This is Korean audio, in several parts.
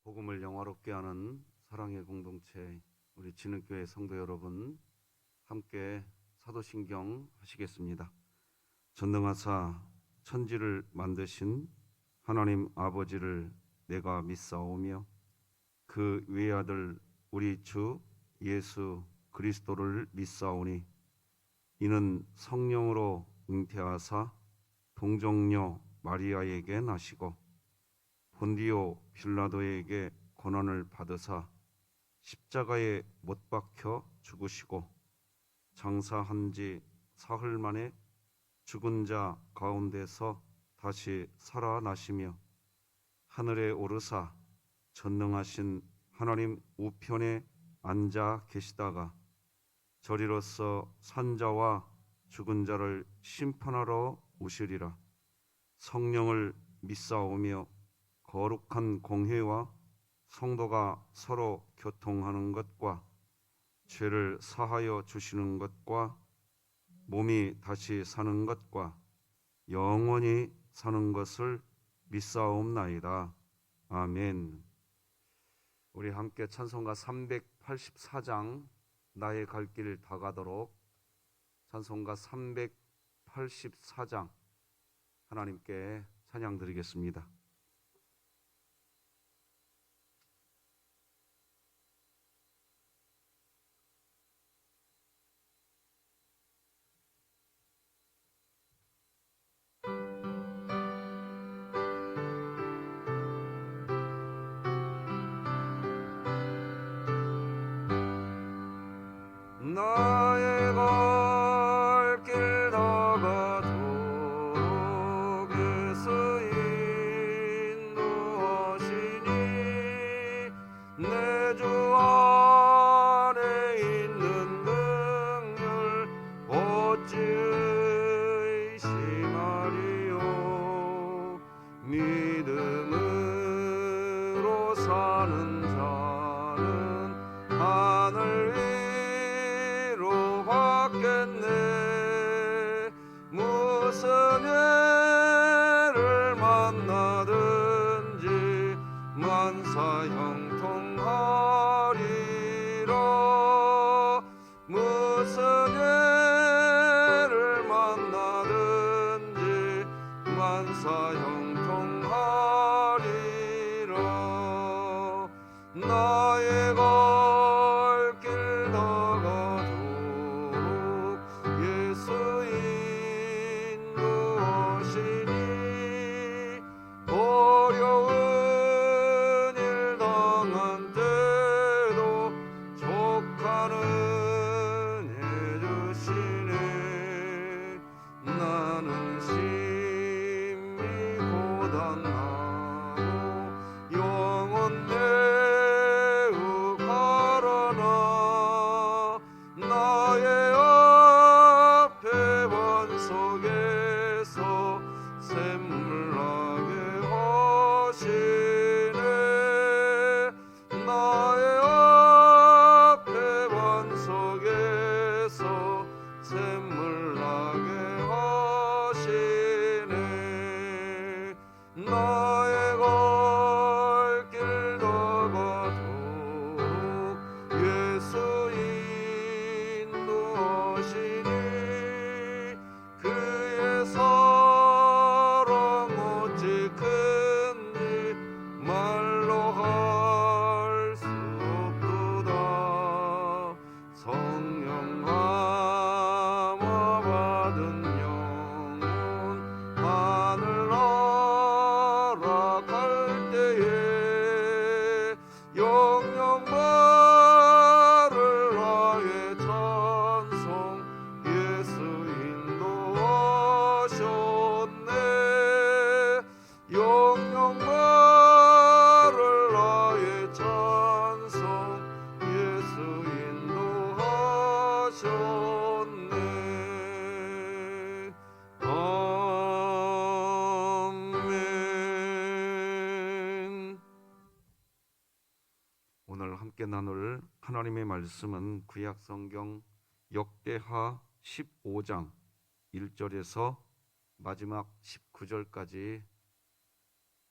복음을 영화롭게 하는 사랑의 공동체 우리 진흥교회 성도 여러분, 함께 사도신경 하시겠습니다. 전능하사 천지를 만드신 하나님 아버지를 내가 믿사오며 그 외아들 우리 주 예수 그리스도를 믿사오니 이는 성령으로 잉태하사 동정녀 마리아에게 나시고 본디오 빌라도에게 고난을 받으사 십자가에 못 박혀 죽으시고 장사한 지 사흘 만에 죽은 자 가운데서 다시 살아나시며 하늘에 오르사 전능하신 하나님 우편에 앉아 계시다가 저리로서 산자와 죽은 자를 심판하러 오시리라. 성령을 믿사오며 거룩한 공회와 성도가 서로 교통하는 것과 죄를 사하여 주시는 것과 몸이 다시 사는 것과 영원히 사는 것을 믿사옵나이다. 아멘. 우리 함께 찬송가 384장 나의 갈 길 다 가도록 찬송가 384장 하나님께 찬양 드리겠습니다. 나의 갈 길 다 가도록 예수 인도하시니 내 주 안에 있는 능률 어찌 의심하리요. 믿음으로 사는 자는 하늘 무슨 애를 만나든지 만사 형통하리라. 무슨 애를 만나든지 만사 형통하리라. 나의 갈 길 다 가도록 예수 인도하시니 어려운 일 당한 때도 족하는 해 주시네. 나는 심히 고단하고 영혼 매우 가라나 나의 앞에 반석에서 샘물나게 하시네. 나의 앞에 반석에서 샘물나게 하시네. 나의 갈 길 다 가도록 예수 인도하시니 그의 사랑 어찌 큰지 말로 할 수 없도다. 성령 감화 받은 영혼 하늘 날아갈 때에 영영 말을 하에 찬송 예수 인도하셨네. 영영 말을 하에 찬송 예수 인도하셨네. 아멘. 오늘 함께 나눌 하나님의 말씀은 구약성경 역대하 15장 1절에서 마지막 19절까지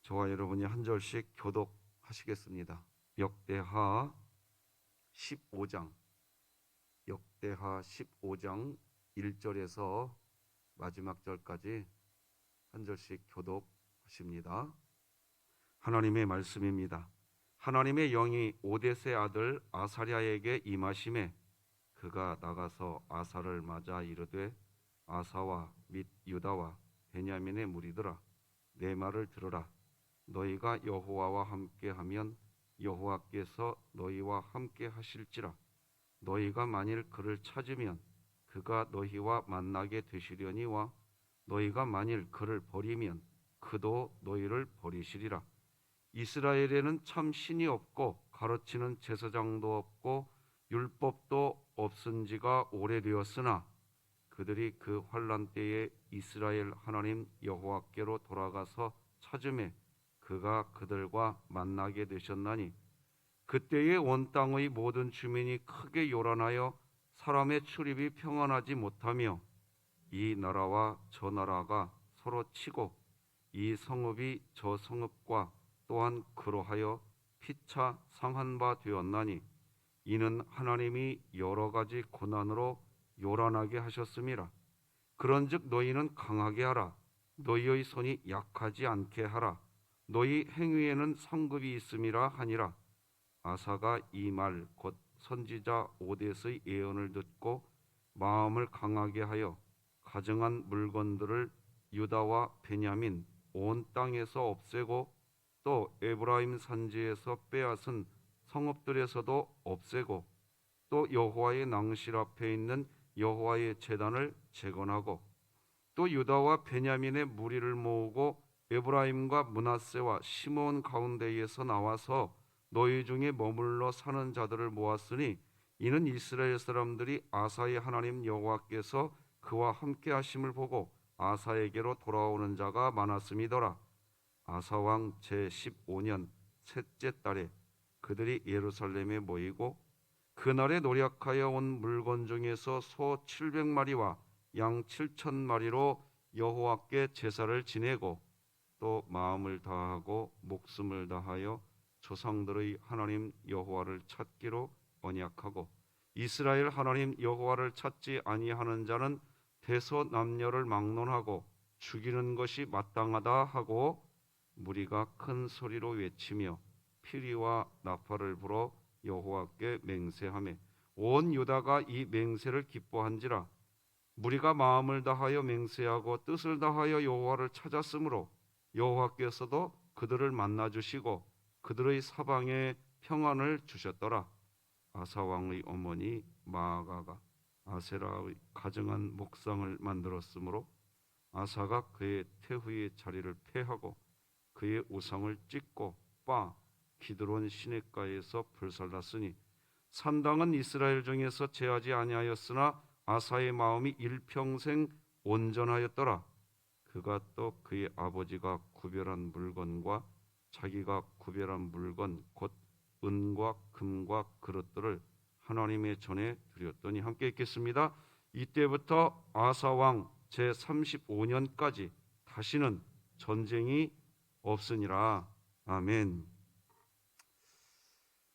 저와 여러분이 한 절씩 교독하시겠습니다. 하시겠습니다. 역대하 15장 역대하 15장 1절에서 마지막 절까지 한 절씩 교독하십니다. 하나님의 말씀입니다. 하나님의 영이 오뎃의 아들 아사랴에게 임하심에 그가 나가서 아사를 맞아 이르되 아사와 및 유다와 베냐민의 무리들아 내 말을 들으라. 너희가 여호와와 함께하면 여호와께서 너희와 함께 하실지라. 너희가 만일 그를 찾으면 그가 너희와 만나게 되시려니와 너희가 만일 그를 버리면 그도 너희를 버리시리라. 이스라엘에는 참 신이 없고 가르치는 제사장도 없고 율법도 없은 지가 오래되었으나 그들이 그 환난 때에 이스라엘 하나님 여호와께로 돌아가서 찾음에 그가 그들과 만나게 되셨나니 그때에 온 땅의 모든 주민이 크게 요란하여 사람의 출입이 평안하지 못하며 이 나라와 저 나라가 서로 치고 이 성읍이 저 성읍과 또한 그러하여 피차 상한 바 되었나니 이는 하나님이 여러 가지 고난으로 요란하게 하셨음이라. 그런즉 너희는 강하게 하라. 너희의 손이 약하지 않게 하라. 너희 행위에는 상급이 있음이라 하니라. 아사가 이 말 곧 선지자 오뎃의 예언을 듣고 마음을 강하게 하여 가증한 물건들을 유다와 베냐민 온 땅에서 없애고 또 에브라임 산지에서 빼앗은 성읍들에서도 없애고 또 여호와의 낭실 앞에 있는 여호와의 제단을 재건하고 또 유다와 베냐민의 무리를 모으고 에브라임과 므낫세와 시므온 가운데에서 나와서 너희 중에 머물러 사는 자들을 모았으니 이는 이스라엘 사람들이 아사의 하나님 여호와께서 그와 함께 하심을 보고 아사에게로 돌아오는 자가 많았음이더라. 아사 왕 제15년 셋째 달에 그들이 예루살렘에 모이고 그날에 노력하여 온 물건 중에서 소 700마리와 양 7,000마리로 여호와께 제사를 지내고 또 마음을 다하고 목숨을 다하여 조상들의 하나님 여호와를 찾기로 언약하고 이스라엘 하나님 여호와를 찾지 아니하는 자는 대소남녀를 막론하고 죽이는 것이 마땅하다 하고 무리가 큰 소리로 외치며 피리와 나팔을 불어 여호와께 맹세하며 온 유다가 이 맹세를 기뻐한지라. 무리가 마음을 다하여 맹세하고 뜻을 다하여 여호와를 찾았으므로 여호와께서도 그들을 만나 주시고 그들의 사방에 평안을 주셨더라. 아사 왕의 어머니 마아가가 아세라의 가증한 목상을 만들었으므로 아사가 그의 태후의 자리를 폐하고 그의 우상을 찢고 빠 기드론 시냇가에서 불살랐으니 산당은 이스라엘 중에서 제하지 아니하였으나 아사의 마음이 일평생 온전하였더라. 그가 또 그의 아버지가 구별한 물건과 자기가 구별한 물건 곧 은과 금과 그릇들을 하나님의 전에 드렸더니 함께 읽겠습니다. 이때부터 아사 왕 제35년까지 다시는 전쟁이 없으니라. 아멘.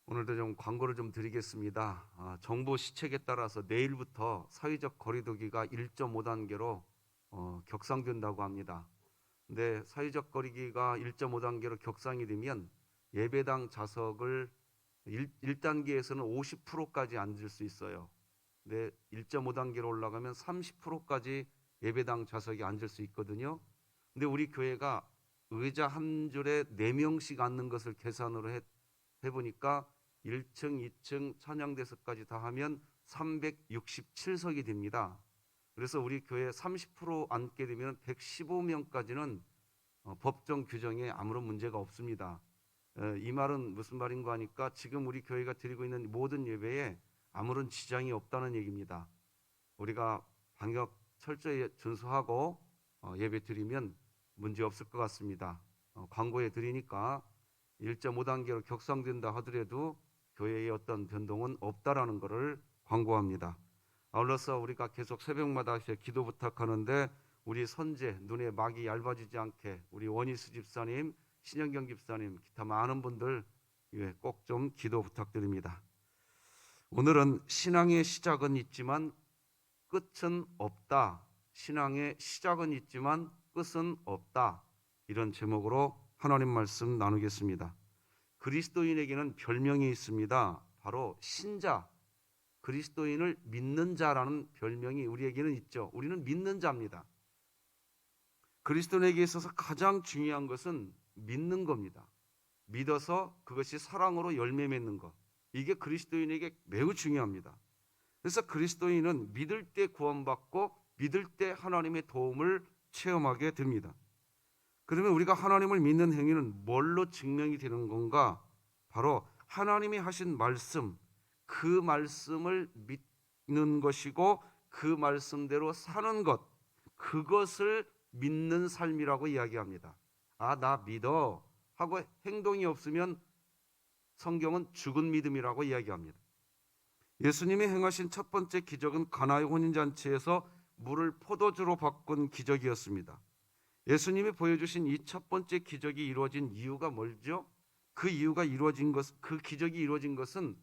오늘도 좀 광고를 좀 드리겠습니다. 정부 시책에 따라서 내일부터 사회적 거리두기가 1.5단계로 격상된다고 합니다. 근데 사회적 거리두기가 1.5단계로 격상이 되면 예배당 좌석을 1단계에서는 50%까지 앉을 수 있어요. 근데 1.5단계로 올라가면 30%까지 예배당 좌석에 앉을 수 있거든요. 근데 우리 교회가 의자 한 줄에 4명씩 앉는 것을 계산으로 해보니까 1층, 2층 찬양대석까지 다 하면 367석이 됩니다. 그래서 우리 교회 30% 앉게 되면 115명까지는 법정 규정에 아무런 문제가 없습니다. 이 말은 무슨 말인가 하니까 지금 우리 교회가 드리고 있는 모든 예배에 아무런 지장이 없다는 얘기입니다. 우리가 방역 철저히 준수하고 예배 드리면 문제 없을 것 같습니다. 광고해 드리니까 1.5단계로 격상된다 하더라도 교회의 어떤 변동은 없다라는 것을 광고합니다. 아울러서 우리가 계속 새벽마다 기도 부탁하는데 우리 선제 눈에 막이 얇아지지 않게 우리 원희수 집사님, 신영경 집사님, 기타 많은 분들 꼭 좀 기도 부탁드립니다. 오늘은 신앙의 시작은 있지만 끝은 없다. 신앙의 시작은 있지만 끝은 없다. 이런 제목으로 하나님 말씀 나누겠습니다. 그리스도인에게는 별명이 있습니다. 바로 신자, 그리스도인을 믿는 자라는 별명이 우리에게는 있죠. 우리는 믿는 자입니다. 그리스도인에게 있어서 가장 중요한 것은 믿는 겁니다. 믿어서 그것이 사랑으로 열매 맺는 것. 이게 그리스도인에게 매우 중요합니다. 그래서 그리스도인은 믿을 때 구원받고 믿을 때 하나님의 도움을 체험하게 됩니다. 그러면 우리가 하나님을 믿는 행위는 뭘로 증명이 되는 건가? 바로 하나님이 하신 말씀, 그 말씀을 믿는 것이고 그 말씀대로 사는 것, 그것을 믿는 삶이라고 이야기합니다. 아, 나 믿어 하고 행동이 없으면 성경은 죽은 믿음이라고 이야기합니다. 예수님이 행하신 첫 번째 기적은 가나의 혼인잔치에서 물을 포도주로 바꾼 기적이었습니다. 예수님이 보여주신 이 첫 번째 기적이 이루어진 이유가 뭘죠? 그 기적이 이루어진 것은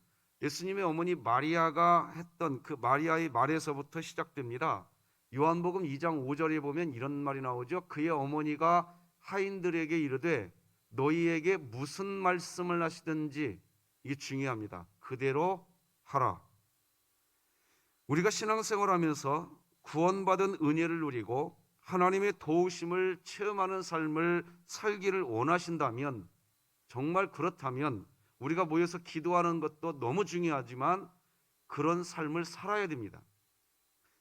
예수님의 어머니 마리아가 했던 그 마리아의 말에서부터 시작됩니다. 요한복음 2장 5절에 보면 이런 말이 나오죠. 그의 어머니가 하인들에게 이르되 너희에게 무슨 말씀을 하시든지, 이게 중요합니다. 그대로 하라. 우리가 신앙생활하면서 구원받은 은혜를 누리고 하나님의 도우심을 체험하는 삶을 살기를 원하신다면, 정말 그렇다면 우리가 모여서 기도하는 것도 너무 중요하지만 그런 삶을 살아야 됩니다.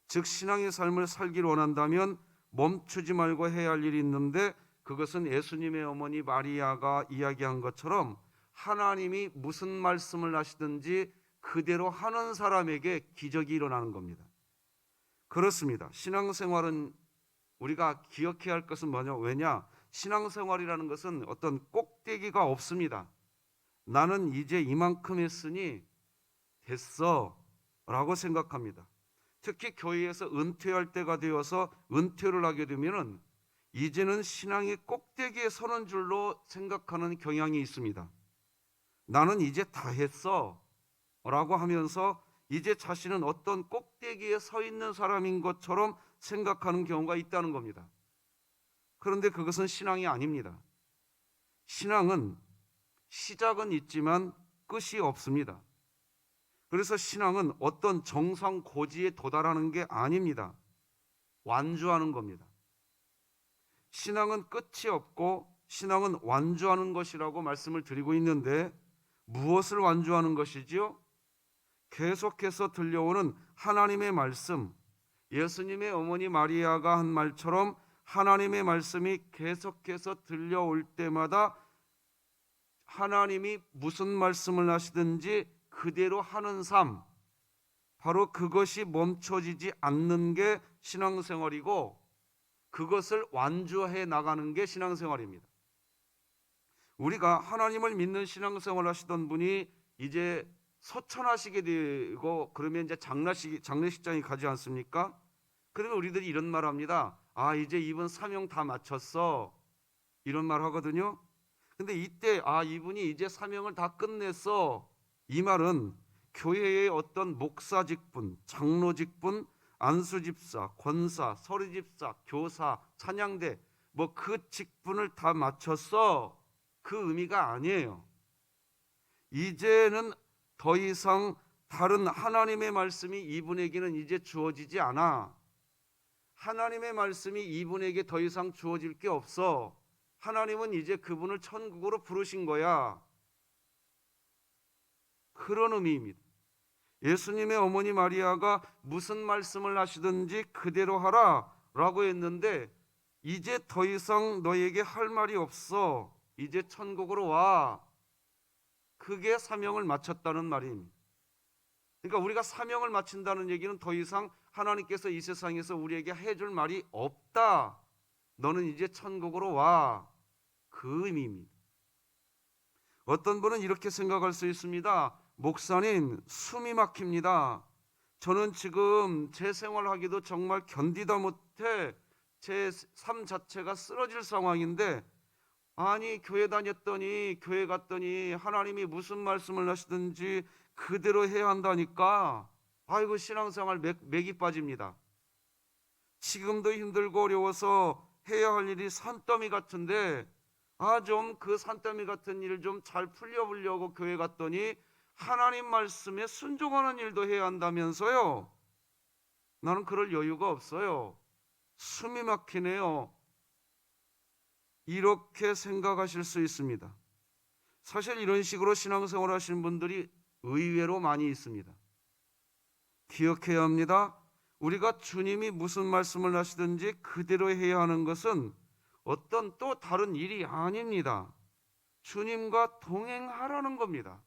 즉 신앙의 삶을 살기를 원한다면 멈추지 말고 해야 할 일이 있는데, 그것은 예수님의 어머니 마리아가 이야기한 것처럼 하나님이 무슨 말씀을 하시든지 그대로 하는 사람에게 기적이 일어나는 겁니다. 그렇습니다. 신앙생활은 우리가 기억해야 할 것은 뭐냐? 왜냐? 신앙생활이라는 것은 어떤 꼭대기가 없습니다. 나는 이제 이만큼 했으니 됐어 라고 생각합니다. 특히 교회에서 은퇴할 때가 되어서 은퇴를 하게 되면은 이제는 신앙의 꼭대기에 서는 줄로 생각하는 경향이 있습니다. 나는 이제 다 했어 라고 하면서 이제 자신은 어떤 꼭대기에 서 있는 사람인 것처럼 생각하는 경우가 있다는 겁니다. 그런데 그것은 신앙이 아닙니다. 신앙은 시작은 있지만 끝이 없습니다. 그래서 신앙은 어떤 정상 고지에 도달하는 게 아닙니다. 완주하는 겁니다. 신앙은 끝이 없고 신앙은 완주하는 것이라고 말씀을 드리고 있는데, 무엇을 완주하는 것이지요? 계속해서 들려오는 하나님의 말씀, 예수님의 어머니 마리아가 한 말처럼 하나님의 말씀이 계속해서 들려올 때마다 하나님이 무슨 말씀을 하시든지 그대로 하는 삶, 바로 그것이 멈춰지지 않는 게 신앙생활이고 그것을 완주해 나가는 게 신앙생활입니다. 우리가 하나님을 믿는 신앙생활을 하시던 분이 이제 소천하시게 되고 그러면 이제 장례식장에 가지 않습니까? 그러면 우리들이 이런 말 합니다. 아, 이제 이분 사명 다 마쳤어, 이런 말 하거든요. 근데 이때 이분이 이제 사명을 다 끝냈어, 이 말은 교회의 어떤 목사 직분, 장로 직분, 안수집사, 권사, 서리집사, 교사, 찬양대 그 직분을 다 마쳤어, 그 의미가 아니에요. 이제는 더 이상 다른 하나님의 말씀이 이분에게는 이제 주어지지 않아. 하나님의 말씀이 이분에게 더 이상 주어질 게 없어. 하나님은 이제 그분을 천국으로 부르신 거야. 그런 의미입니다. 예수님의 어머니 마리아가 무슨 말씀을 하시든지 그대로 하라 라고 했는데, 이제 더 이상 너에게 할 말이 없어, 이제 천국으로 와. 그게 사명을 마쳤다는 말입니다. 그러니까 우리가 사명을 마친다는 얘기는 더 이상 하나님께서 이 세상에서 우리에게 해줄 말이 없다, 너는 이제 천국으로 와, 그 의미입니다. 어떤 분은 이렇게 생각할 수 있습니다. 목사님, 숨이 막힙니다. 저는 지금 제 생활하기도 정말 견디다 못해 제 삶 자체가 쓰러질 상황인데 아니, 교회 다녔더니, 교회 갔더니 하나님이 무슨 말씀을 하시든지 그대로 해야 한다니까. 아이고, 신앙생활 맥이 빠집니다. 지금도 힘들고 어려워서 해야 할 일이 산더미 같은데, 좀 그 산더미 같은 일 좀 잘 풀려보려고 교회 갔더니 하나님 말씀에 순종하는 일도 해야 한다면서요. 나는 그럴 여유가 없어요. 숨이 막히네요. 이렇게 생각하실 수 있습니다. 사실 이런 식으로 신앙생활 하시는 분들이 의외로 많이 있습니다. 기억해야 합니다. 우리가 주님이 무슨 말씀을 하시든지 그대로 해야 하는 것은 어떤 또 다른 일이 아닙니다. 주님과 동행하라는 겁니다.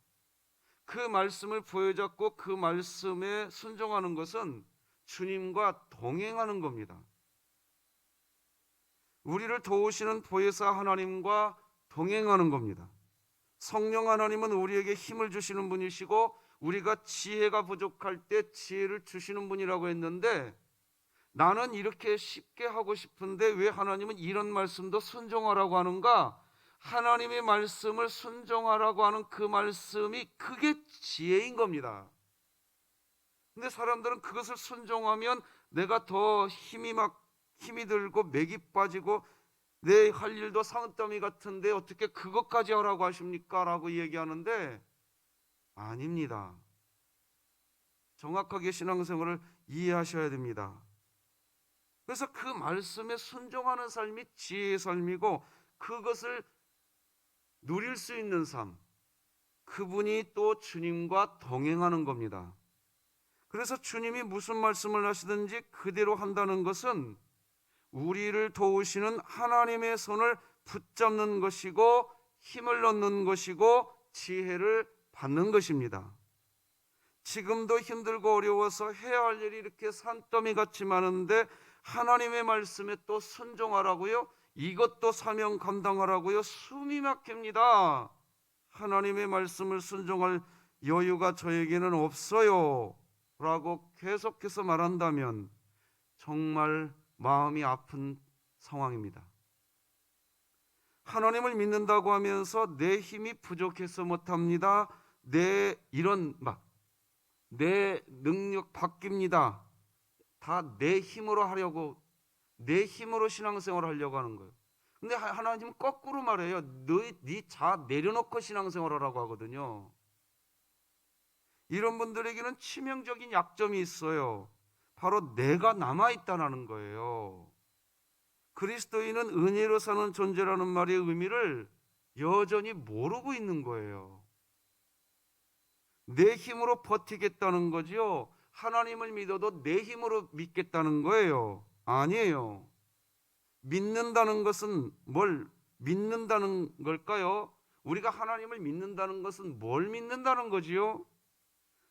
그 말씀을 부여잡고 그 말씀에 순종하는 것은 주님과 동행하는 겁니다. 우리를 도우시는 보혜사 하나님과 동행하는 겁니다. 성령 하나님은 우리에게 힘을 주시는 분이시고 우리가 지혜가 부족할 때 지혜를 주시는 분이라고 했는데, 나는 이렇게 쉽게 하고 싶은데 왜 하나님은 이런 말씀도 순종하라고 하는가? 하나님의 말씀을 순종하라고 하는 그 말씀이 그게 지혜인 겁니다. 근데 사람들은 그것을 순종하면 내가 더 힘이 들고 맥이 빠지고 내 할 일도 산더미 같은데 어떻게 그것까지 하라고 하십니까? 라고 얘기하는데 아닙니다. 정확하게 신앙생활을 이해하셔야 됩니다. 그래서 그 말씀에 순종하는 삶이 지혜의 삶이고, 그것을 누릴 수 있는 삶, 그분이 또 주님과 동행하는 겁니다. 그래서 주님이 무슨 말씀을 하시든지 그대로 한다는 것은 우리를 도우시는 하나님의 손을 붙잡는 것이고 힘을 얻는 것이고 지혜를 받는 것입니다. 지금도 힘들고 어려워서 해야 할 일이 이렇게 산더미 같이 많은데 하나님의 말씀에 또 순종하라고요? 이것도 사명 감당하라고요? 숨이 막힙니다. 하나님의 말씀을 순종할 여유가 저에게는 없어요 라고 계속해서 말한다면 정말 마음이 아픈 상황입니다. 하나님을 믿는다고 하면서 내 힘이 부족해서 못합니다. 내 능력 바뀝니다. 다 내 힘으로 하려고, 내 힘으로 신앙생활을 하려고 하는 거예요. 근데 하나님은 거꾸로 말해요. 네 자 내려놓고 신앙생활하라고 하거든요. 이런 분들에게는 치명적인 약점이 있어요. 바로 내가 남아있다는 거예요. 그리스도인은 은혜로 사는 존재라는 말의 의미를 여전히 모르고 있는 거예요. 내 힘으로 버티겠다는 거지요. 하나님을 믿어도 내 힘으로 믿겠다는 거예요. 아니에요. 믿는다는 것은 뭘 믿는다는 걸까요? 우리가 하나님을 믿는다는 것은 뭘 믿는다는 거지요?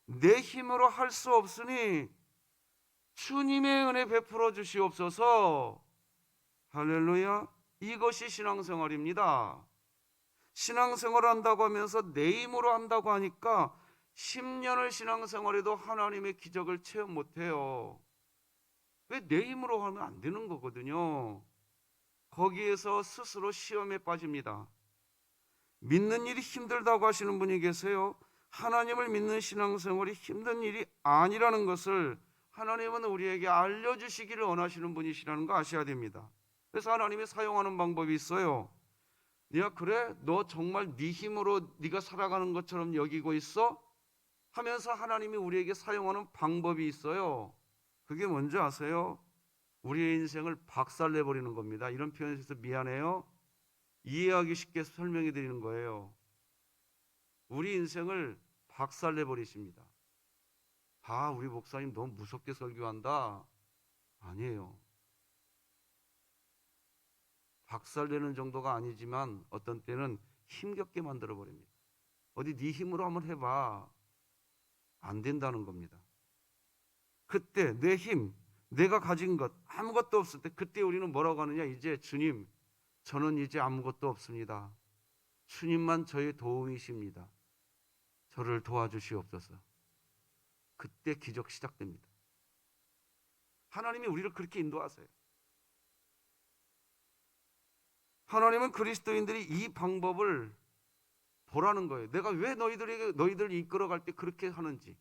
내 힘으로 할 수 없으니 주님의 은혜 베풀어 주시옵소서. 할렐루야. 이것이 신앙생활입니다. 신앙생활을 한다고 하면서 내 힘으로 한다고 하니까 10년을 신앙생활해도 하나님의 기적을 체험 못해요. 왜? 내 힘으로 하면 안 되는 거거든요. 거기에서 스스로 시험에 빠집니다. 믿는 일이 힘들다고 하시는 분이 계세요. 하나님을 믿는 신앙생활이 힘든 일이 아니라는 것을 하나님은 우리에게 알려주시기를 원하시는 분이시라는 거 아셔야 됩니다. 그래서 하나님이 사용하는 방법이 있어요. 야, 그래? 너 정말 네 힘으로 네가 살아가는 것처럼 여기고 있어? 하면서 하나님이 우리에게 사용하는 방법이 있어요. 그게 뭔지 아세요? 우리의 인생을 박살내버리는 겁니다. 이런 표현에서 미안해요. 이해하기 쉽게 설명해 드리는 거예요. 우리 인생을 박살내버리십니다. 우리 목사님 너무 무섭게 설교한다. 아니에요. 박살내는 정도가 아니지만 어떤 때는 힘겹게 만들어버립니다. 어디 네 힘으로 한번 해봐. 안 된다는 겁니다. 그때 내 힘, 내가 가진 것 아무것도 없을 때 그때 우리는 뭐라고 하느냐? 이제 주님, 저는 이제 아무것도 없습니다. 주님만 저의 도움이십니다. 저를 도와주시옵소서. 그때 기적 시작됩니다. 하나님이 우리를 그렇게 인도하세요. 하나님은 그리스도인들이 이 방법을 보라는 거예요. 내가 왜 너희들 이끌어갈 때 그렇게 하는지,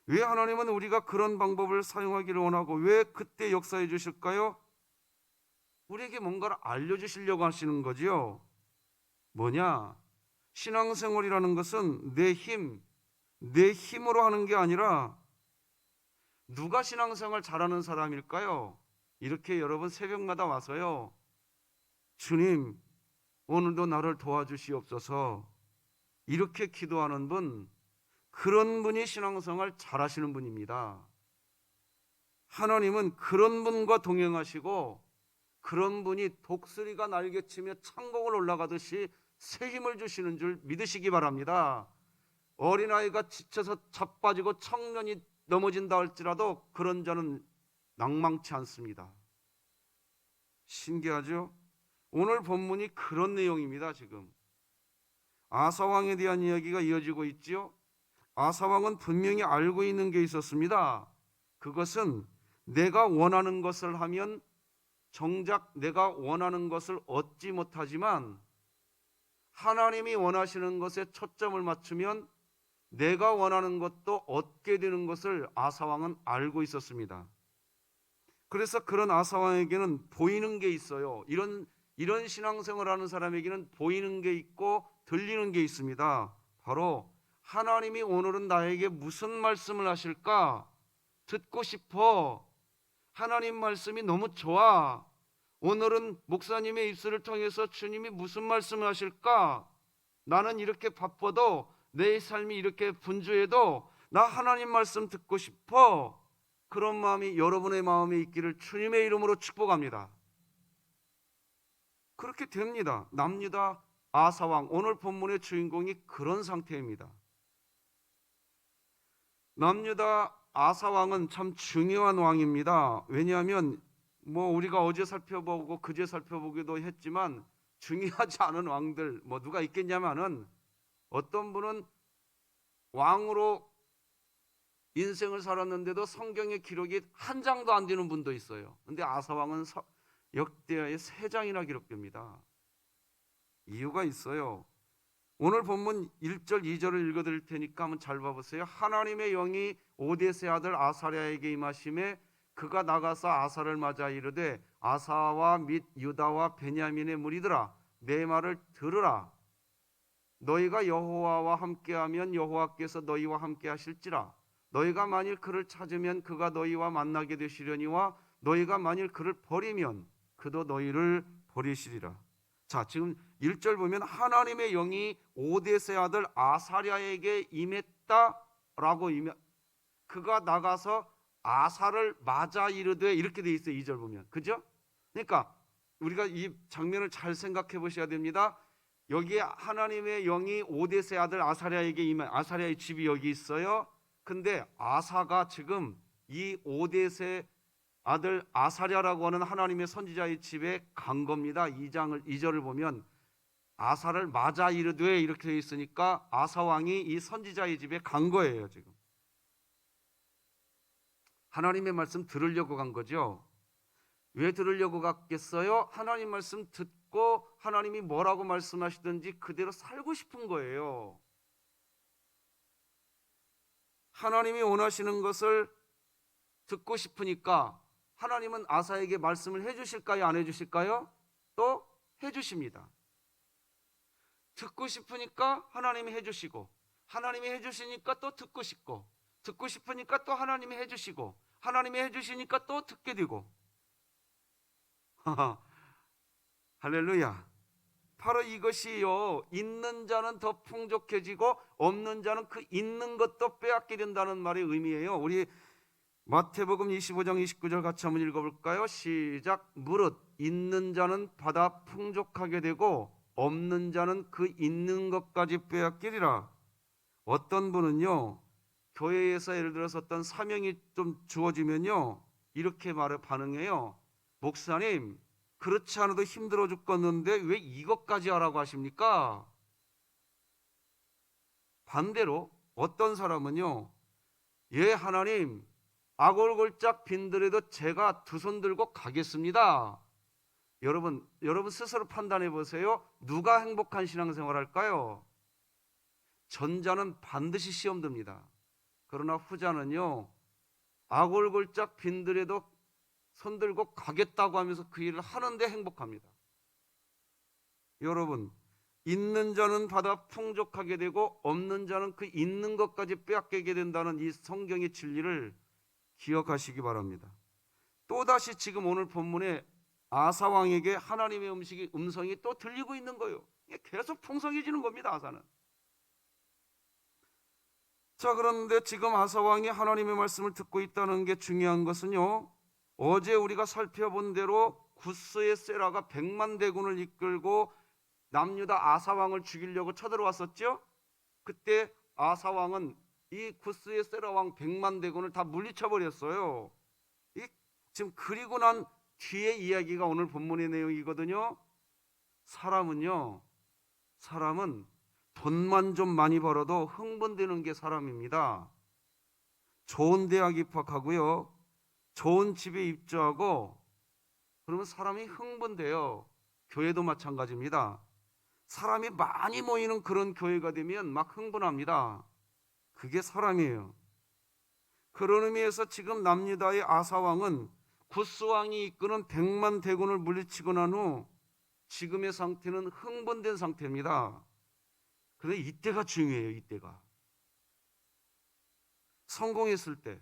왜 하나님은 우리가 그런 방법을 사용하기를 원하고 왜 그때 역사해 주실까요? 우리에게 뭔가를 알려주시려고 하시는 거지요. 뭐냐? 신앙생활이라는 것은 내 힘으로 하는 게 아니라, 누가 신앙생활 잘하는 사람일까요? 이렇게 여러분 새벽마다 와서요, 주님 오늘도 나를 도와주시옵소서, 이렇게 기도하는 분, 그런 분이 신앙생활 잘하시는 분입니다. 하나님은 그런 분과 동행하시고 그런 분이 독수리가 날개치며 창공을 올라가듯이 새 힘을 주시는 줄 믿으시기 바랍니다. 어린아이가 지쳐서 자빠지고 청년이 넘어진다 할지라도 그런 자는 낭망치 않습니다. 신기하죠? 오늘 본문이 그런 내용입니다. 지금 아사왕에 대한 이야기가 이어지고 있지요. 아사왕은 분명히 알고 있는 게 있었습니다. 그것은 내가 원하는 것을 하면 정작 내가 원하는 것을 얻지 못하지만, 하나님이 원하시는 것에 초점을 맞추면 내가 원하는 것도 얻게 되는 것을 아사왕은 알고 있었습니다. 그래서 그런 아사왕에게는 보이는 게 있어요. 이런 신앙생활하는 사람에게는 보이는 게 있고 들리는 게 있습니다. 바로 하나님이 오늘은 나에게 무슨 말씀을 하실까 듣고 싶어. 하나님 말씀이 너무 좋아. 오늘은 목사님의 입술을 통해서 주님이 무슨 말씀을 하실까? 나는 이렇게 바빠도, 내 삶이 이렇게 분주해도 나 하나님 말씀 듣고 싶어. 그런 마음이 여러분의 마음에 있기를 주님의 이름으로 축복합니다. 그렇게 됩니다. 남유다 아사왕, 오늘 본문의 주인공이 그런 상태입니다. 남유다 아사왕은 참 중요한 왕입니다. 왜냐하면 우리가 어제 살펴보고 그제 살펴보기도 했지만 중요하지 않은 왕들 누가 있겠냐면은, 어떤 분은 왕으로 인생을 살았는데도 성경의 기록이 한 장도 안 되는 분도 있어요. 근데 아사왕은 역대하에 3장이나 기록됩니다. 이유가 있어요. 오늘 본문 1절 2절을 읽어드릴 테니까 한번 잘 봐보세요. 하나님의 영이 오뎃의 아들 아사랴에게 임하심에 그가 나가서 아사를 맞아 이르되, 아사와 및 유다와 베냐민의 무리들아, 내 말을 들으라. 너희가 여호와와 함께하면 여호와께서 너희와 함께하실지라. 너희가 만일 그를 찾으면 그가 너희와 만나게 되시려니와 너희가 만일 그를 버리면 그도 너희를 버리시리라. 자, 지금 1절 보면 하나님의 영이 오뎃의 아들 아사랴에게 임했다라고, 그가 나가서 아사를 맞아 이르되, 이렇게 돼 있어요. 2절 보면. 그죠? 그러니까 우리가 이 장면을 잘 생각해 보셔야 됩니다. 여기에 하나님의 영이 오뎃의 아들 아사랴에게 임한, 아사랴의 집이 여기 있어요. 근데 아사가 지금 이 오뎃의 아들 아사랴라고 하는 하나님의 선지자의 집에 간 겁니다. 2절을 보면 아사를 맞아 이르되 이렇게 되어 있으니까 아사 왕이 이 선지자의 집에 간 거예요. 지금 하나님의 말씀 들으려고 간 거죠. 왜 들으려고 갔겠어요? 하나님 말씀 듣고 하나님이 뭐라고 말씀하시든지 그대로 살고 싶은 거예요. 하나님이 원하시는 것을 듣고 싶으니까 하나님은 아사에게 말씀을 해주실까요? 안 해주실까요? 또 해주십니다. 듣고 싶으니까 하나님이 해주시고, 하나님이 해주시니까 또 듣고 싶고, 듣고 싶으니까 또 하나님이 해주시고, 하나님이 해주시니까 또 듣게 되고. 할렐루야. 바로 이것이요, 있는 자는 더 풍족해지고 없는 자는 그 있는 것도 빼앗게 된다는 말의 의미예요. 우리 마태복음 25장 29절 같이 한번 읽어볼까요? 시작. 무릇 있는 자는 받아 풍족하게 되고 없는 자는 그 있는 것까지 빼앗기리라. 어떤 분은요, 교회에서 예를 들어서 어떤 사명이 좀 주어지면요, 이렇게 반응해요. 목사님, 그렇지 않아도 힘들어 죽겠는데 왜 이것까지 하라고 하십니까? 반대로 어떤 사람은요, 예 하나님, 아골골짝 빈들에도 제가 두 손 들고 가겠습니다. 여러분 스스로 판단해 보세요. 누가 행복한 신앙생활 할까요? 전자는 반드시 시험 듭니다. 그러나 후자는요, 아골골짝 빈들에도 손들고 가겠다고 하면서 그 일을 하는데 행복합니다. 여러분, 있는 자는 받아 풍족하게 되고 없는 자는 그 있는 것까지 빼앗기게 된다는 이 성경의 진리를 기억하시기 바랍니다. 또다시 지금 오늘 본문에 아사 왕에게 하나님의 음성이 또 들리고 있는 거예요. 계속 풍성해지는 겁니다. 아사는. 자, 그런데 지금 아사 왕이 하나님의 말씀을 듣고 있다는 게 중요한 것은요, 어제 우리가 살펴본 대로 구스의 세라가 100만 대군을 이끌고 남유다 아사 왕을 죽이려고 쳐들어왔었죠. 그때 아사 왕은 이 구스의 세라 왕 100만 대군을 다 물리쳐 버렸어요. 지금 그리고 난 뒤의 이야기가 오늘 본문의 내용이거든요. 사람은 돈만 좀 많이 벌어도 흥분되는 게 사람입니다. 좋은 대학 입학하고요, 좋은 집에 입주하고 그러면 사람이 흥분돼요. 교회도 마찬가지입니다. 사람이 많이 모이는 그런 교회가 되면 막 흥분합니다. 그게 사람이에요. 그런 의미에서 지금 남유다의 아사왕은 구스왕이 이끄는 100만 대군을 물리치고 난 후 지금의 상태는 흥분된 상태입니다. 그런데 이때가 중요해요. 이때가 성공했을 때,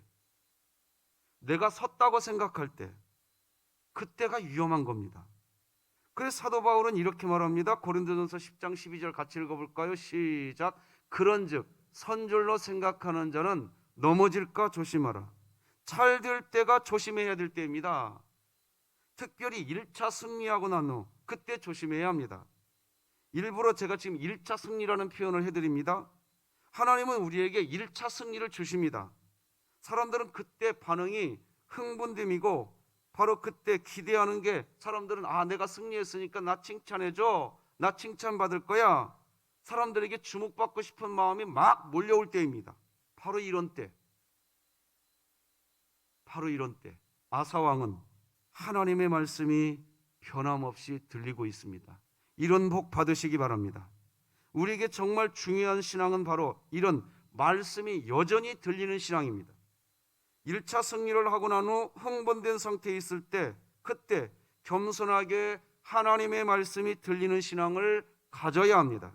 내가 섰다고 생각할 때, 그때가 위험한 겁니다. 그래서 사도 바울은 이렇게 말합니다. 고린도전서 10장 12절 같이 읽어볼까요? 시작. 그런즉 선줄로 생각하는 자는 넘어질까 조심하라. 찰들 때가 조심해야 될 때입니다. 특별히 1차 승리하고 난 후 그때 조심해야 합니다. 일부러 제가 지금 1차 승리라는 표현을 해드립니다. 하나님은 우리에게 1차 승리를 주십니다. 사람들은 그때 반응이 흥분됨이고, 바로 그때 기대하는 게, 사람들은 내가 승리했으니까 나 칭찬해줘, 나 칭찬받을 거야, 사람들에게 주목받고 싶은 마음이 막 몰려올 때입니다. 바로 이런 때 아사왕은 하나님의 말씀이 변함없이 들리고 있습니다. 이런 복 받으시기 바랍니다. 우리에게 정말 중요한 신앙은 바로 이런 말씀이 여전히 들리는 신앙입니다. 1차 승리를 하고 난 후 흥분된 상태에 있을 때, 그때 겸손하게 하나님의 말씀이 들리는 신앙을 가져야 합니다.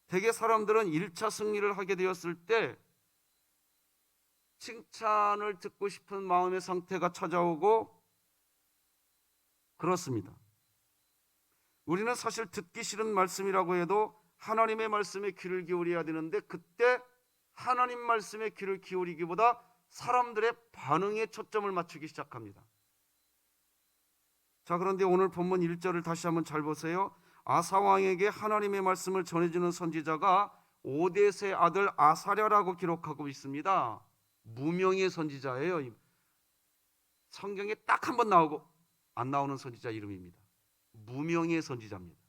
대개 사람들은 1차 승리를 하게 되었을 때 칭찬을 듣고 싶은 마음의 상태가 찾아오고 그렇습니다. 우리는 사실 듣기 싫은 말씀이라고 해도 하나님의 말씀에 귀를 기울여야 되는데, 그때 하나님 말씀에 귀를 기울이기보다 사람들의 반응에 초점을 맞추기 시작합니다. 자, 그런데 오늘 본문 1절을 다시 한번 잘 보세요. 아사왕에게 하나님의 말씀을 전해주는 선지자가 오뎃의 아들 아사랴라고 기록하고 있습니다. 무명의 선지자예요. 성경에 딱 한 번 나오고 안 나오는 선지자 이름입니다. 무명의 선지자입니다.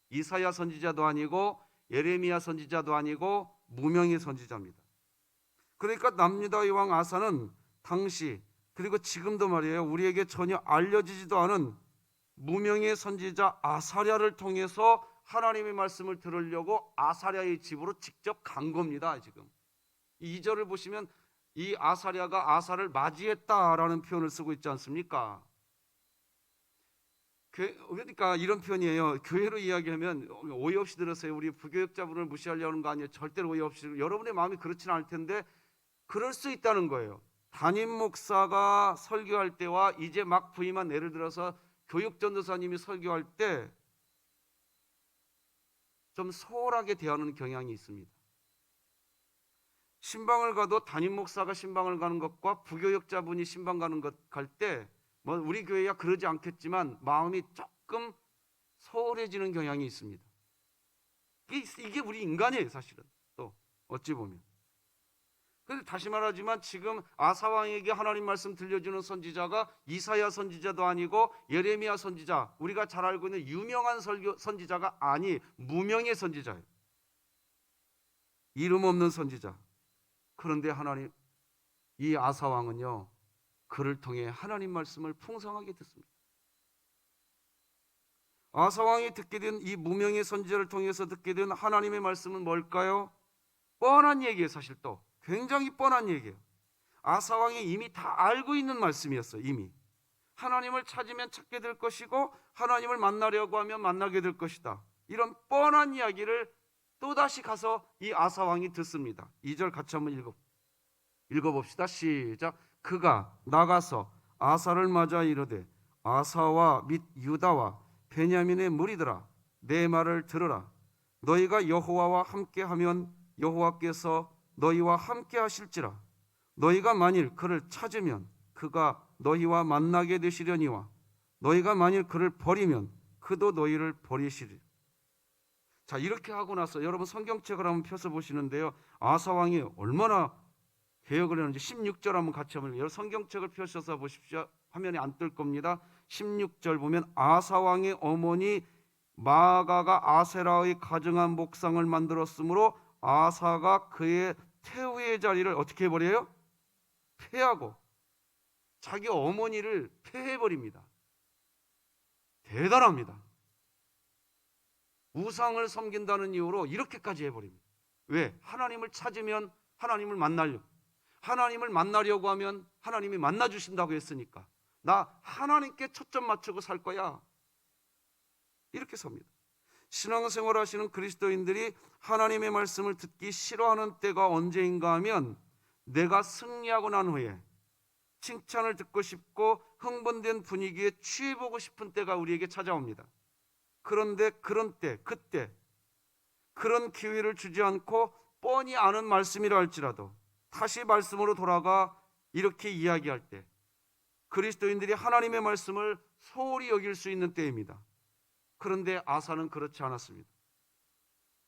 이사야 선지자도 아니고 예레미야 선지자도 아니고 무명의 선지자입니다. 그러니까 남유다의 왕 아사는 당시, 그리고 지금도 말이에요, 우리에게 전혀 알려지지도 않은 무명의 선지자 아사랴를 통해서 하나님의 말씀을 들으려고 아사랴의 집으로 직접 간 겁니다. 지금 2절을 보시면 이 아사랴가 아사를 맞이했다라는 표현을 쓰고 있지 않습니까? 그러니까 이런 표현이에요. 교회로 이야기하면 오해 없이 들으세요. 우리 부교육자분을 무시하려는 거 아니에요. 절대로 오해 없이. 여러분의 마음이 그렇지는 않을 텐데 그럴 수 있다는 거예요. 담임 목사가 설교할 때와 이제 막 부임한, 예를 들어서 교육전도사님이 설교할 때 좀 소홀하게 대하는 경향이 있습니다. 신방을 가도 담임 목사가 신방을 가는 것과 부교육자분이 신방 가는 것 갈 때, 뭐 우리 교회야 그러지 않겠지만 마음이 조금 소홀해지는 경향이 있습니다. 이게 우리 인간이에요, 사실은. 또 어찌 보면. 그런데 다시 말하지만 지금 아사왕에게 하나님 말씀 들려주는 선지자가 이사야 선지자도 아니고 예레미야 선지자, 우리가 잘 알고 있는 유명한 선지자가 무명의 선지자예요. 이름 없는 선지자. 그런데 이 아사왕은요, 그를 통해 하나님 말씀을 풍성하게 듣습니다. 아사 왕이 듣게 된 이 무명의 선지자를 통해서 듣게 된 하나님의 말씀은 뭘까요? 뻔한 얘기예요. 사실 또 굉장히 뻔한 얘기예요. 아사 왕이 이미 다 알고 있는 말씀이었어요. 이미 하나님을 찾으면 찾게 될 것이고 하나님을 만나려고 하면 만나게 될 것이다. 이런 뻔한 이야기를 또다시 가서 이 아사 왕이 듣습니다. 2절 같이 한번 읽어봅시다. 시작. 그가 나가서 아사를 맞아 이르되 아사와 및 유다와 베냐민의 무리들아, 내 말을 들으라. 너희가 여호와와 함께하면 여호와께서 너희와 함께 하실지라. 너희가 만일 그를 찾으면 그가 너희와 만나게 되시려니와 너희가 만일 그를 버리면 그도 너희를 버리시리. 자, 이렇게 하고 나서 여러분 성경책을 한번 펴서 보시는데요, 아사 왕이 얼마나 개혁을 했는지 16절 한번 같이 한번 여러분 성경책을 펴셔서 보십시오. 화면에 안 뜰 겁니다. 16절 보면 아사 왕의 어머니 마아가가 아세라의 가증한 목상을 만들었으므로 아사가 그의 태우의 자리를 어떻게 해버려요? 폐하고 자기 어머니를 폐해버립니다. 대단합니다. 우상을 섬긴다는 이유로 이렇게까지 해버립니다. 왜? 하나님을 찾으면 하나님을 만나려고 하면 하나님이 만나주신다고 했으니까 나 하나님께 초점 맞추고 살 거야. 이렇게 섭니다. 신앙생활 하시는 그리스도인들이 하나님의 말씀을 듣기 싫어하는 때가 언제인가 하면 내가 승리하고 난 후에 칭찬을 듣고 싶고 흥분된 분위기에 취해보고 싶은 때가 우리에게 찾아옵니다. 그런데 그때 그런 기회를 주지 않고 뻔히 아는 말씀이라 할지라도 다시 말씀으로 돌아가 이렇게 이야기할 때 그리스도인들이 하나님의 말씀을 소홀히 여길 수 있는 때입니다. 그런데 아사는 그렇지 않았습니다.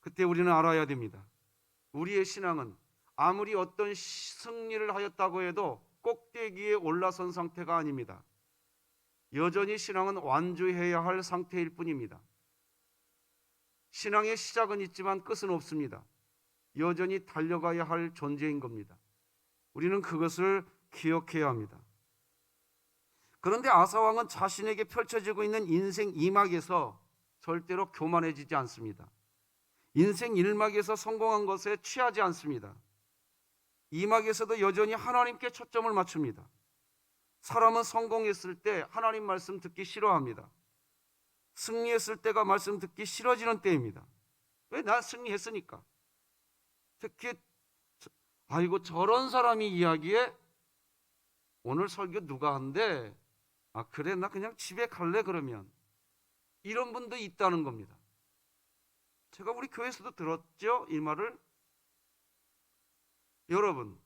그때 우리는 알아야 됩니다. 우리의 신앙은 아무리 어떤 승리를 하였다고 해도 꼭대기에 올라선 상태가 아닙니다. 여전히 신앙은 완주해야 할 상태일 뿐입니다. 신앙의 시작은 있지만 끝은 없습니다. 여전히 달려가야 할 존재인 겁니다. 우리는 그것을 기억해야 합니다. 그런데 아사 왕은 자신에게 펼쳐지고 있는 인생 2막에서 절대로 교만해지지 않습니다. 인생 1막에서 성공한 것에 취하지 않습니다. 2막에서도 여전히 하나님께 초점을 맞춥니다. 사람은 성공했을 때 하나님 말씀 듣기 싫어합니다. 승리했을 때가 말씀 듣기 싫어지는 때입니다. 왜? 나 승리했으니까. 특히 아이고 저런 사람이 이야기에 오늘 설교 누가 한대? 아 그래 나 그냥 집에 갈래 그러면 이런 분도 있다는 겁니다. 제가 우리 교회에서도 들었죠 이 말을. 여러분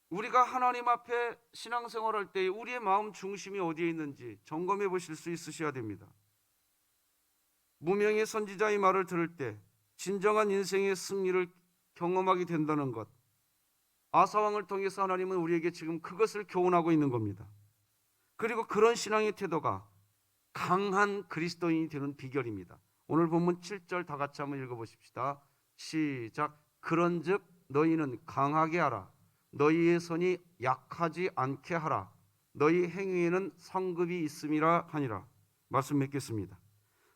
우리가 하나님 앞에 신앙생활할 때 우리의 마음 중심이 어디에 있는지 점검해 보실 수 있으셔야 됩니다. 무명의 선지자의 말을 들을 때 진정한 인생의 승리를 경험하게 된다는 것, 아사왕을 통해서 하나님은 우리에게 지금 그것을 교훈하고 있는 겁니다. 그리고 그런 신앙의 태도가 강한 그리스도인이 되는 비결입니다. 오늘 본문 7절 다 같이 한번 읽어보십시다. 시작. 그런즉 너희는 강하게 하라. 너희의 손이 약하지 않게 하라. 너희 행위에는 성급이 있음이라 하니라. 말씀 맺겠습니다.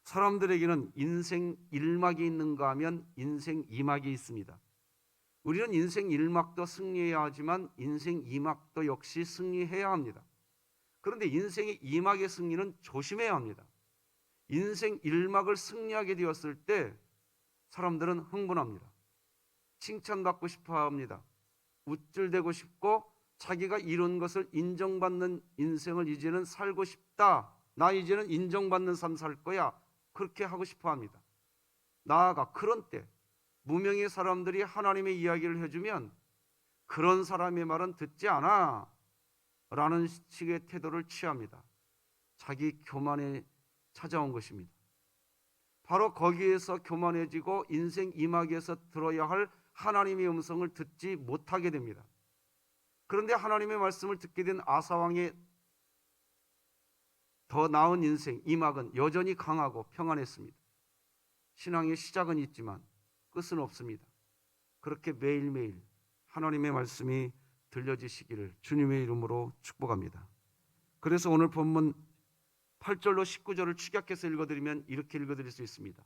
사람들에게는 인생 1막이 있는가 하면 인생 2막이 있습니다. 우리는 인생 1막도 승리해야 하지만 인생 2막도 역시 승리해야 합니다. 그런데 인생의 2막의 승리는 조심해야 합니다. 인생 1막을 승리하게 되었을 때 사람들은 흥분합니다. 칭찬받고 싶어 합니다. 우쭐대고 싶고 자기가 이룬 것을 인정받는 인생을 이제는 살고 싶다. 나 이제는 인정받는 삶 살 거야. 그렇게 하고 싶어 합니다. 나아가 그런 때 무명의 사람들이 하나님의 이야기를 해주면 그런 사람의 말은 듣지 않아 라는 식의 태도를 취합니다. 자기 교만에 찾아온 것입니다. 바로 거기에서 교만해지고 인생 2막에서 들어야 할 하나님의 음성을 듣지 못하게 됩니다. 그런데 하나님의 말씀을 듣게 된 아사왕의 더 나은 인생 2막은 여전히 강하고 평안했습니다. 신앙의 시작은 있지만 끝은 없습니다. 그렇게 매일매일 하나님의 말씀이 들려지시기를 주님의 이름으로 축복합니다. 그래서 오늘 본문 8절로 19절을 축약해서 읽어드리면 이렇게 읽어드릴 수 있습니다.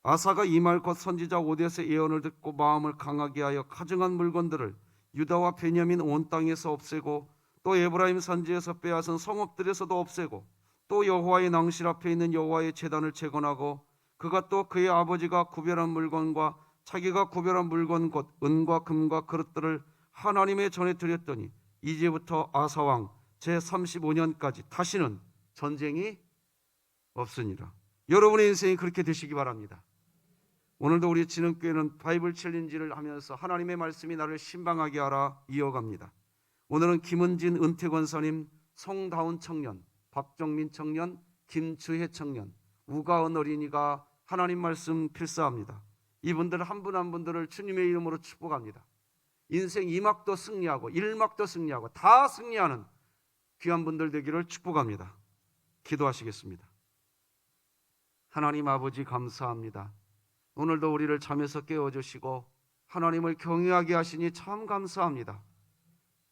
아사가 이 말 곧 선지자 오뎃의 예언을 듣고 마음을 강하게 하여 가증한 물건들을 유다와 베냐민 온 땅에서 없애고 또 에브라임 산지에서 빼앗은 성읍들에서도 없애고 또 여호와의 낭실 앞에 있는 여호와의 제단을 재건하고 그가 또 그의 아버지가 구별한 물건과 자기가 구별한 물건 곧 은과 금과 그릇들을 하나님의 전에 드렸더니 이제부터 아사왕 제35년까지 다시는 전쟁이 없으니라. 여러분의 인생이 그렇게 되시기 바랍니다. 오늘도 우리 진흥교회는 바이블 챌린지를 하면서 하나님의 말씀이 나를 신방하게 하라 이어갑니다. 오늘은 김은진 은퇴권사님, 송다운 청년, 박정민 청년, 김주혜 청년, 우가은 어린이가 하나님 말씀 필사합니다. 이분들 한 분 한 분들을 주님의 이름으로 축복합니다. 인생 2막도 승리하고 1막도 승리하고 다 승리하는 귀한 분들 되기를 축복합니다. 기도하시겠습니다. 하나님 아버지 감사합니다. 오늘도 우리를 잠에서 깨워주시고 하나님을 경외하게 하시니 참 감사합니다.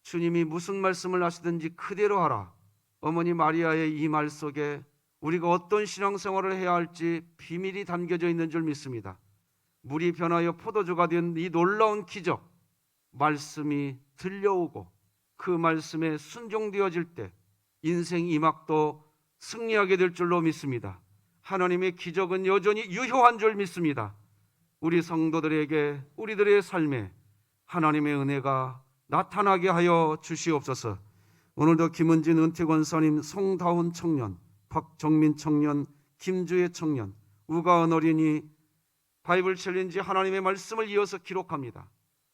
주님이 무슨 말씀을 하시든지 그대로 하라. 어머니 마리아의 이 말 속에 우리가 어떤 신앙생활을 해야 할지 비밀이 담겨져 있는 줄 믿습니다. 물이 변하여 포도주가 된 이 놀라운 기적, 말씀이 들려오고 그 말씀에 순종되어질 때 인생 2막도 승리하게 될 줄로 믿습니다. 하나님의 기적은 여전히 유효한 줄 믿습니다. 우리 성도들에게 우리들의 삶에 하나님의 은혜가 나타나게 하여 주시옵소서. 오늘도 김은진 은퇴권사님, 송다운 청년, 박정민 청년, 김주혜 청년, 우가은 어린이 바이블 챌린지 하나님의 말씀을 이어서 기록합니다.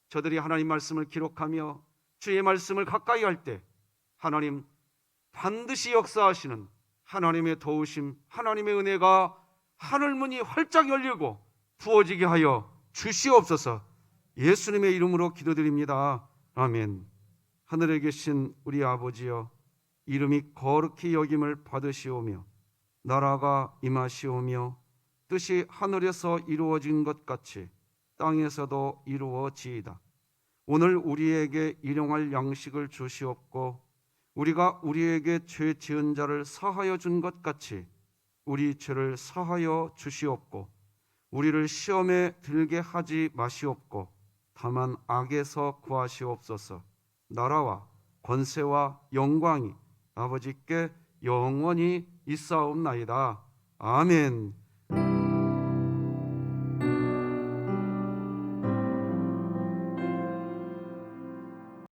저들이 하나님 말씀을 기록하며 주의 말씀을 가까이 할 때 하나님 반드시 역사하시는 하나님의 도우심, 하나님의 은혜가 하늘문이 활짝 열리고 부어지게 하여 주시옵소서. 예수님의 이름으로 기도드립니다. 아멘. 하늘에 계신 우리 아버지여, 이름이 거룩히 여김을 받으시오며 나라가 임하시오며 뜻이 하늘에서 이루어진 것 같이 땅에서도 이루어지이다. 오늘 우리에게 일용할 양식을 주시옵고 우리가 우리에게 죄 지은 자를 사하여 준 것 같이 우리 죄를 사하여 주시옵고 우리를 시험에 들게 하지 마시옵고 다만 악에서 구하시옵소서. 나라와 권세와 영광이 아버지께 영원히 있사옵나이다. 아멘.